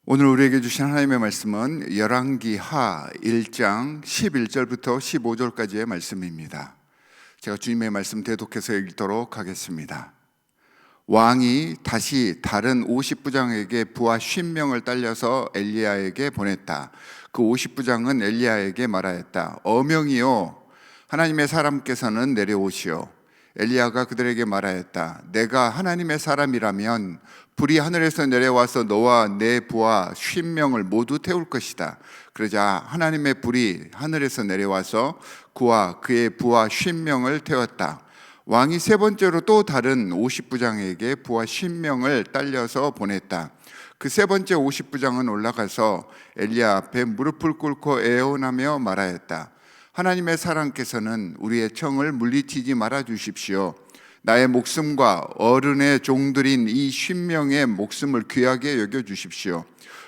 오늘 우리에게 주신 하나님의 말씀은 열왕기하 1장 11절부터 15절까지의 말씀입니다. 제가 주님의 말씀 대독해서 읽도록 하겠습니다. 왕이 다시 다른 50부장에게 부하 50명을 딸려서 엘리야에게 보냈다. 그 50부장은 엘리야에게 말하였다. 어명이요, 하나님의 사람께서는 내려오시오. 엘리야가 그들에게 말하였다. 내가 하나님의 사람이라면 불이 하늘에서 내려와서 너와 내 부하 50명을 모두 태울 것이다. 그러자 하나님의 불이 하늘에서 내려와서 그와 그의 부하 50명을 태웠다. 왕이 세 번째로 또 다른 50부장에게 부하 50명을 딸려서 보냈다. 그 세 번째 50부장은 올라가서 엘리야 앞에 무릎을 꿇고 애원하며 말하였다. 하나님의 사람께서는 우리의 청을 물리치지 말아 주십시오. 나의 목숨과 어른의 종들인 이 50명의 목숨을 귀하게 여겨 주십시오.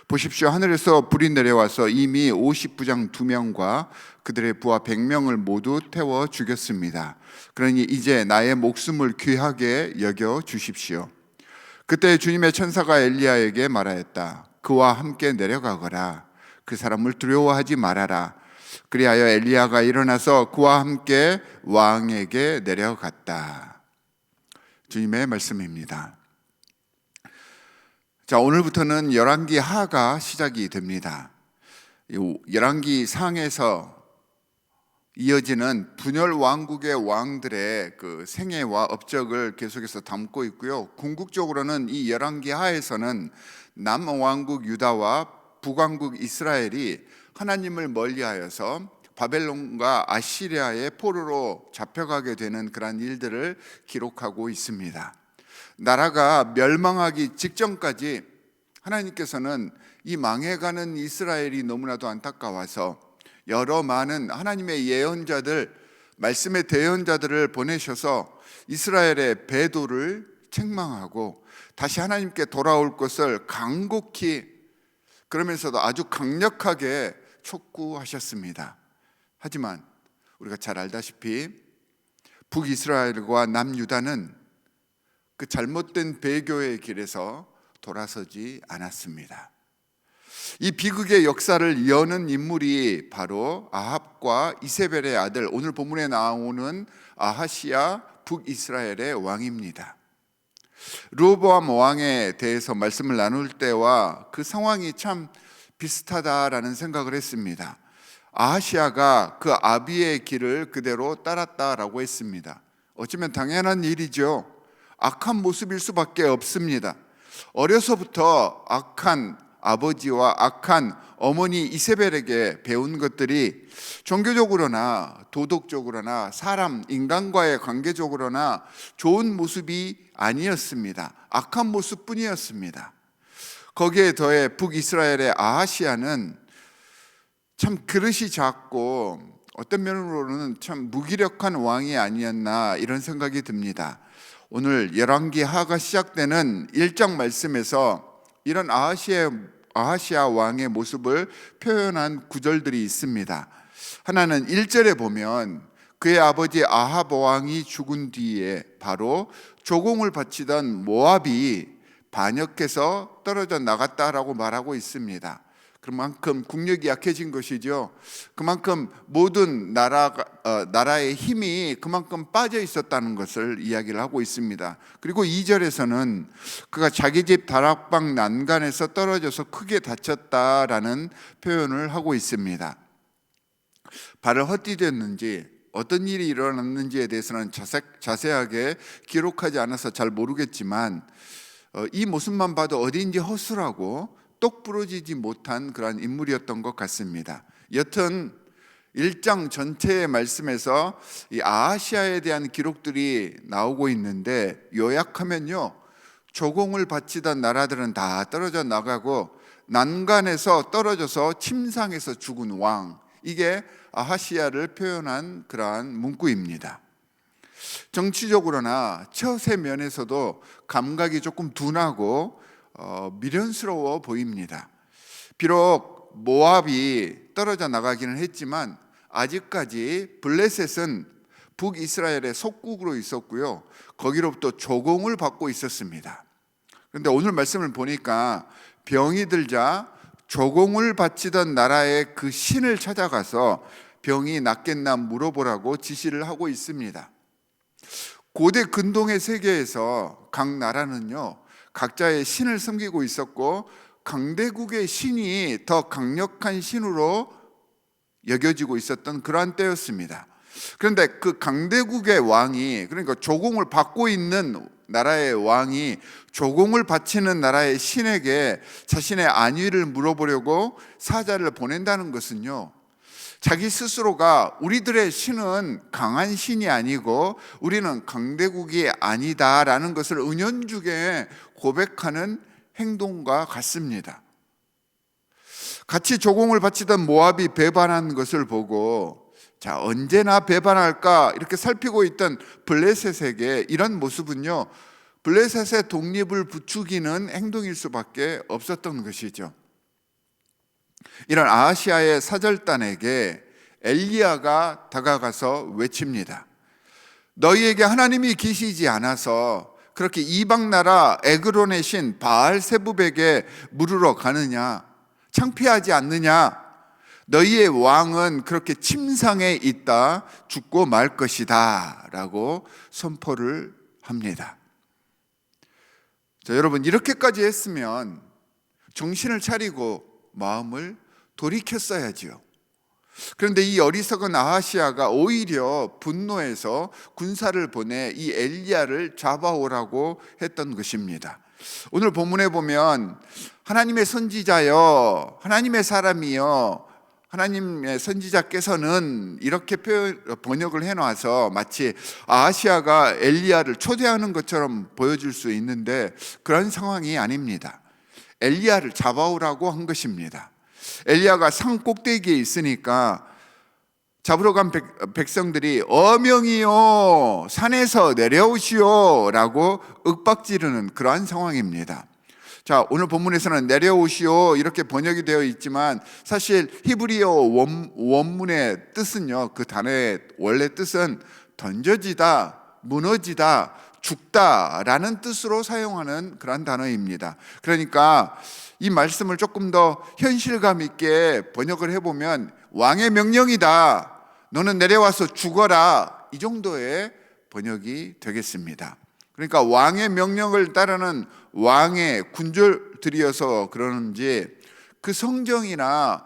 보십시오, 하늘에서 불이 내려와서 이미 50부장 2명과 그들의 부하 100명을 모두 태워 죽였습니다. 그러니 이제 나의 목숨을 귀하게 여겨 주십시오. 그때 주님의 천사가 엘리야에게 말하였다. 그와 함께 내려가거라. 그 사람을 두려워하지 말아라. 그리하여 엘리야가 일어나서 그와 함께 왕에게 내려갔다. 주님의 말씀입니다. 자, 오늘부터는 열왕기하가 시작이 됩니다. 열왕기 상에서 이어지는 분열 왕국의 왕들의 그 생애와 업적을 계속해서 담고 있고요. 궁극적으로는 이 열왕기하에서는 남왕국 유다와 북왕국 이스라엘이 하나님을 멀리하여서 바벨론과 아시리아의 포로로 잡혀가게 되는 그런 일들을 기록하고 있습니다. 나라가 멸망하기 직전까지 하나님께서는 이 망해가는 이스라엘이 너무나도 안타까워서 여러 많은 하나님의 예언자들, 말씀의 대언자들을 보내셔서 이스라엘의 배도를 책망하고 다시 하나님께 돌아올 것을 간곡히, 그러면서도 아주 강력하게 촉구하셨습니다. 하지만 우리가 잘 알다시피 북이스라엘과 남유다는 그 잘못된 배교의 길에서 돌아서지 않았습니다. 이 비극의 역사를 여는 인물이 바로 아합과 이세벨의 아들, 오늘 본문에 나오는 아하시야 북이스라엘의 왕입니다. 르호보암 왕에 대해서 말씀을 나눌 때와 그 상황이 참 비슷하다라는 생각을 했습니다. 아하시야가 그 아비의 길을 그대로 따랐다라고 했습니다. 어쩌면 당연한 일이죠. 악한 모습일 수밖에 없습니다. 어려서부터 악한 아버지와 악한 어머니 이세벨에게 배운 것들이 종교적으로나 도덕적으로나 사람, 인간과의 관계적으로나 좋은 모습이 아니었습니다. 악한 모습뿐이었습니다. 거기에 더해 북이스라엘의 아하시야는 참 그릇이 작고 어떤 면으로는 참 무기력한 왕이 아니었나 이런 생각이 듭니다. 오늘 열왕기하가 시작되는 1장 말씀에서 이런 아하시야 왕의 모습을 표현한 구절들이 있습니다. 하나는 1절에 보면 그의 아버지 아합 왕이 죽은 뒤에 바로 조공을 바치던 모압이 반역해서 떨어져 나갔다라고 말하고 있습니다. 그만큼 국력이 약해진 것이죠. 그만큼 모든 나라의 힘이 그만큼 빠져 있었다는 것을 이야기를 하고 있습니다. 그리고 2절에서는 그가 자기 집 다락방 난간에서 떨어져서 크게 다쳤다라는 표현을 하고 있습니다. 발을 헛디뎠는지 어떤 일이 일어났는지에 대해서는 자세하게 기록하지 않아서 잘 모르겠지만 이 모습만 봐도 어디인지 허술하고 똑 부러지지 못한 그런 인물이었던 것 같습니다. 여튼 1장 전체의 말씀에서 이 아하시야에 대한 기록들이 나오고 있는데 요약하면요, 조공을 바치던 나라들은 다 떨어져 나가고 난간에서 떨어져서 침상에서 죽은 왕, 이게 아하시야를 표현한 그러한 문구입니다. 정치적으로나 처세 면에서도 감각이 조금 둔하고 미련스러워 보입니다. 비록 모압이 떨어져 나가기는 했지만 아직까지 블레셋은 북이스라엘의 속국으로 있었고요, 거기로부터 조공을 받고 있었습니다. 그런데 오늘 말씀을 보니까 병이 들자 조공을 바치던 나라의 그 신을 찾아가서 병이 낫겠나 물어보라고 지시를 하고 있습니다. 고대 근동의 세계에서 각 나라는요, 각자의 신을 섬기고 있었고 강대국의 신이 더 강력한 신으로 여겨지고 있었던 그러한 때였습니다. 그런데 그 강대국의 왕이, 그러니까 조공을 받고 있는 나라의 왕이 조공을 바치는 나라의 신에게 자신의 안위를 물어보려고 사자를 보낸다는 것은요, 자기 스스로가 우리들의 신은 강한 신이 아니고 우리는 강대국이 아니다라는 것을 은연중에 고백하는 행동과 같습니다. 같이 조공을 바치던 모압이 배반한 것을 보고 자, 언제나 배반할까 이렇게 살피고 있던 블레셋에게 이런 모습은요, 블레셋의 독립을 부추기는 행동일 수밖에 없었던 것이죠. 이런 아하시아의 사절단에게 엘리야가 다가가서 외칩니다. 너희에게 하나님이 계시지 않아서 그렇게 이방 나라 에그론의 신 바알세붑에게 물으러 가느냐? 창피하지 않느냐? 너희의 왕은 그렇게 침상에 있다 죽고 말 것이다 라고 선포를 합니다. 자, 여러분, 이렇게까지 했으면 정신을 차리고 마음을 돌이켰어야지요. 그런데 이 어리석은 아하시아가 오히려 분노해서 군사를 보내 이 엘리야를 잡아오라고 했던 것입니다. 오늘 본문에 보면 하나님의 선지자여, 하나님의 사람이여, 하나님의 선지자께서는 이렇게 번역을 해놔서 마치 아하시아가 엘리야를 초대하는 것처럼 보여줄 수 있는데 그런 상황이 아닙니다. 엘리야를 잡아오라고 한 것입니다. 엘리야가 산 꼭대기에 있으니까 잡으러 간 백성들이 어명이요 산에서 내려오시오 라고 윽박지르는 그러한 상황입니다. 자, 오늘 본문에서는 내려오시오 이렇게 번역이 되어 있지만 사실 히브리어 원문의 뜻은요, 그 단어의 원래 뜻은 던져지다, 무너지다, 죽다라는 뜻으로 사용하는 그런 단어입니다. 그러니까 이 말씀을 조금 더 현실감 있게 번역을 해보면 왕의 명령이다, 너는 내려와서 죽어라, 이 정도의 번역이 되겠습니다. 그러니까 왕의 명령을 따르는 왕의 군졸들이어서 그러는지 그 성정이나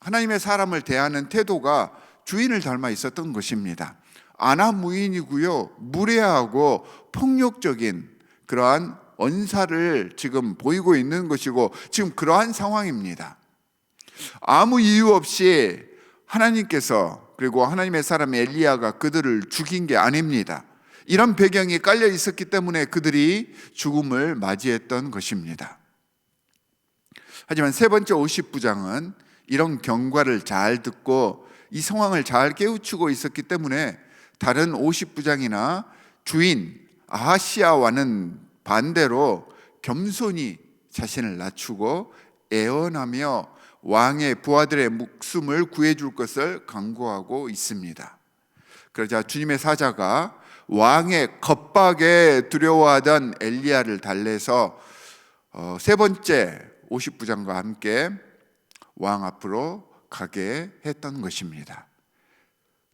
하나님의 사람을 대하는 태도가 주인을 닮아 있었던 것입니다. 아나무인이고요, 무례하고 폭력적인 그러한 언사를 지금 보이고 있는 것이고 지금 그러한 상황입니다. 아무 이유 없이 하나님께서 그리고 하나님의 사람 엘리야가 그들을 죽인 게 아닙니다. 이런 배경이 깔려 있었기 때문에 그들이 죽음을 맞이했던 것입니다. 하지만 세 번째 50부장은 이런 경과를 잘 듣고 이 상황을 잘 깨우치고 있었기 때문에 다른 50부장이나 주인 아하시아와는 반대로 겸손히 자신을 낮추고 애원하며 왕의 부하들의 목숨을 구해줄 것을 강구하고 있습니다. 그러자 주님의 사자가 왕의 겁박에 두려워하던 엘리야를 달래서 세 번째 50부장과 함께 왕 앞으로 가게 했던 것입니다.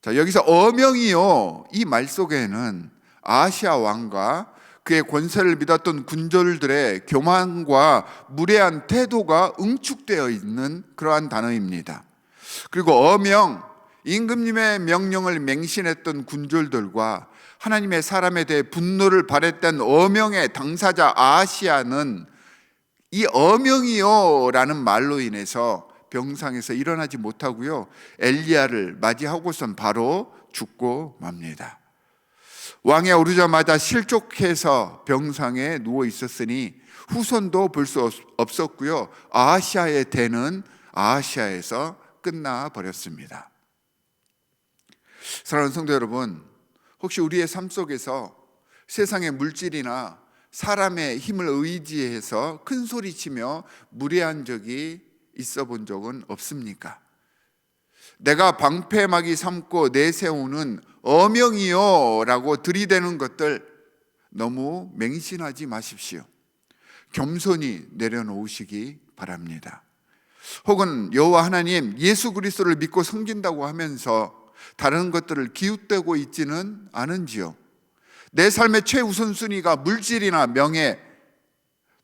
자, 여기서 어명이요, 이 말 속에는 아하시아 왕과 그의 권세를 믿었던 군졸들의 교만과 무례한 태도가 응축되어 있는 그러한 단어입니다. 그리고 어명, 임금님의 명령을 맹신했던 군졸들과 하나님의 사람에 대해 분노를 발했던 어명의 당사자 아하시아는 이 어명이요 라는 말로 인해서 병상에서 일어나지 못하고요, 엘리야를 맞이하고선 바로 죽고 맙니다. 왕에 오르자마자 실족해서 병상에 누워 있었으니 후손도 볼 수 없었고요, 아하시아의 대는 아하시아에서 끝나 버렸습니다. 사랑하는 성도 여러분, 혹시 우리의 삶 속에서 세상의 물질이나 사람의 힘을 의지해서 큰 소리치며 무례한 적이 있어 본 적은 없습니까? 내가 방패막이 삼고 내세우는 어명이요 라고 들이대는 것들 너무 맹신하지 마십시오. 겸손히 내려놓으시기 바랍니다. 혹은 여호와 하나님 예수 그리스도를 믿고 섬긴다고 하면서 다른 것들을 기웃대고 있지는 않은지요? 내 삶의 최우선순위가 물질이나 명예,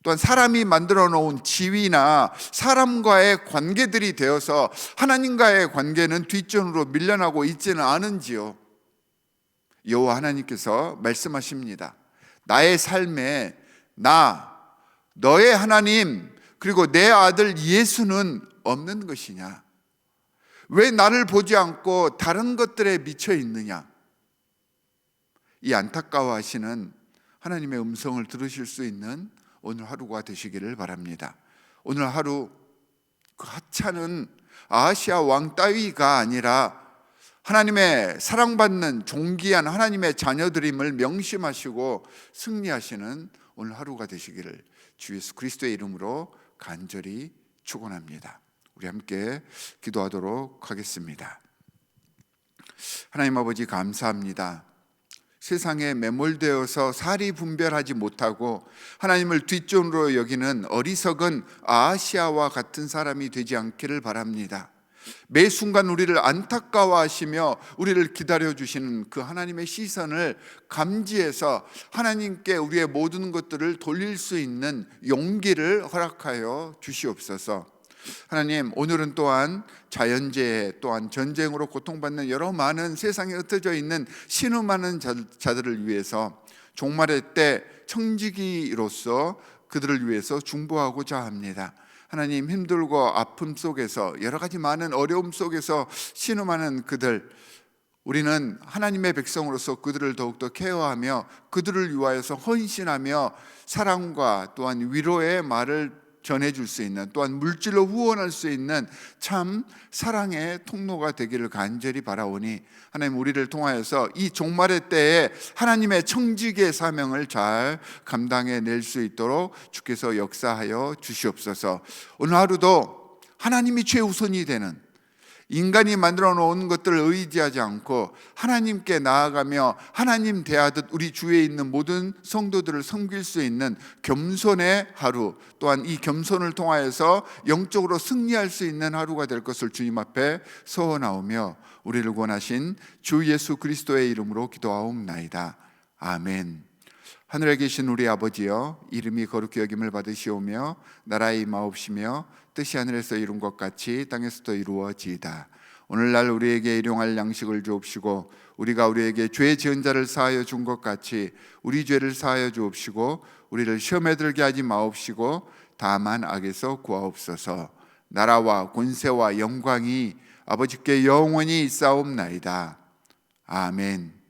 또한 사람이 만들어 놓은 지위나 사람과의 관계들이 되어서 하나님과의 관계는 뒷전으로 밀려나고 있지는 않은지요? 여호와 하나님께서 말씀하십니다. 나의 삶에 너의 하나님 그리고 내 아들 예수는 없는 것이냐? 왜 나를 보지 않고 다른 것들에 미쳐 있느냐? 이 안타까워하시는 하나님의 음성을 들으실 수 있는 오늘 하루가 되시기를 바랍니다. 오늘 하루 그 하찮은 아하시아 왕 따위가 아니라 하나님의 사랑받는 존귀한 하나님의 자녀들임을 명심하시고 승리하시는 오늘 하루가 되시기를 주 예수 그리스도의 이름으로 간절히 축원합니다. 우리 함께 기도하도록 하겠습니다. 하나님 아버지 감사합니다. 세상에 매몰되어서 사리 분별하지 못하고 하나님을 뒷전으로 여기는 어리석은 아하시아와 같은 사람이 되지 않기를 바랍니다. 매 순간 우리를 안타까워하시며 우리를 기다려주시는 그 하나님의 시선을 감지해서 하나님께 우리의 모든 것들을 돌릴 수 있는 용기를 허락하여 주시옵소서. 하나님, 오늘은 또한 자연재해 또한 전쟁으로 고통받는 여러 많은 세상에 흩어져 있는 신음하는 자들을 위해서 종말의 때 청지기로서 그들을 위해서 중보하고자 합니다. 하나님, 힘들고 아픔 속에서 여러 가지 많은 어려움 속에서 신음하는 그들, 우리는 하나님의 백성으로서 그들을 더욱더 케어하며 그들을 위하여서 헌신하며 사랑과 또한 위로의 말을 전해줄 수 있는, 또한 물질로 후원할 수 있는 참 사랑의 통로가 되기를 간절히 바라오니 하나님, 우리를 통하여서 이 종말의 때에 하나님의 청지기의 사명을 잘 감당해낼 수 있도록 주께서 역사하여 주시옵소서. 오늘 하루도 하나님이 최우선이 되는, 인간이 만들어 놓은 것들을 의지하지 않고 하나님께 나아가며 하나님 대하듯 우리 주위에 있는 모든 성도들을 섬길 수 있는 겸손의 하루, 또한 이 겸손을 통하여서 영적으로 승리할 수 있는 하루가 될 것을 주님 앞에 소원하오며 우리를 권하신 주 예수 그리스도의 이름으로 기도하옵나이다. 아멘. 하늘에 계신 우리 아버지여, 이름이 거룩히 여김을 받으시오며 나라의 임하옵시며 뜻이 하늘에서 이룬 것 같이 땅에서도 이루어지이다. 오늘날 우리에게 일용할 양식을 주옵시고 우리가 우리에게 죄 지은 자를 사하여 준 것 같이 우리 죄를 사하여 주옵시고 우리를 시험에 들게 하지 마옵시고 다만 악에서 구하옵소서. 나라와 권세와 영광이 아버지께 영원히 있사옵나이다. 아멘.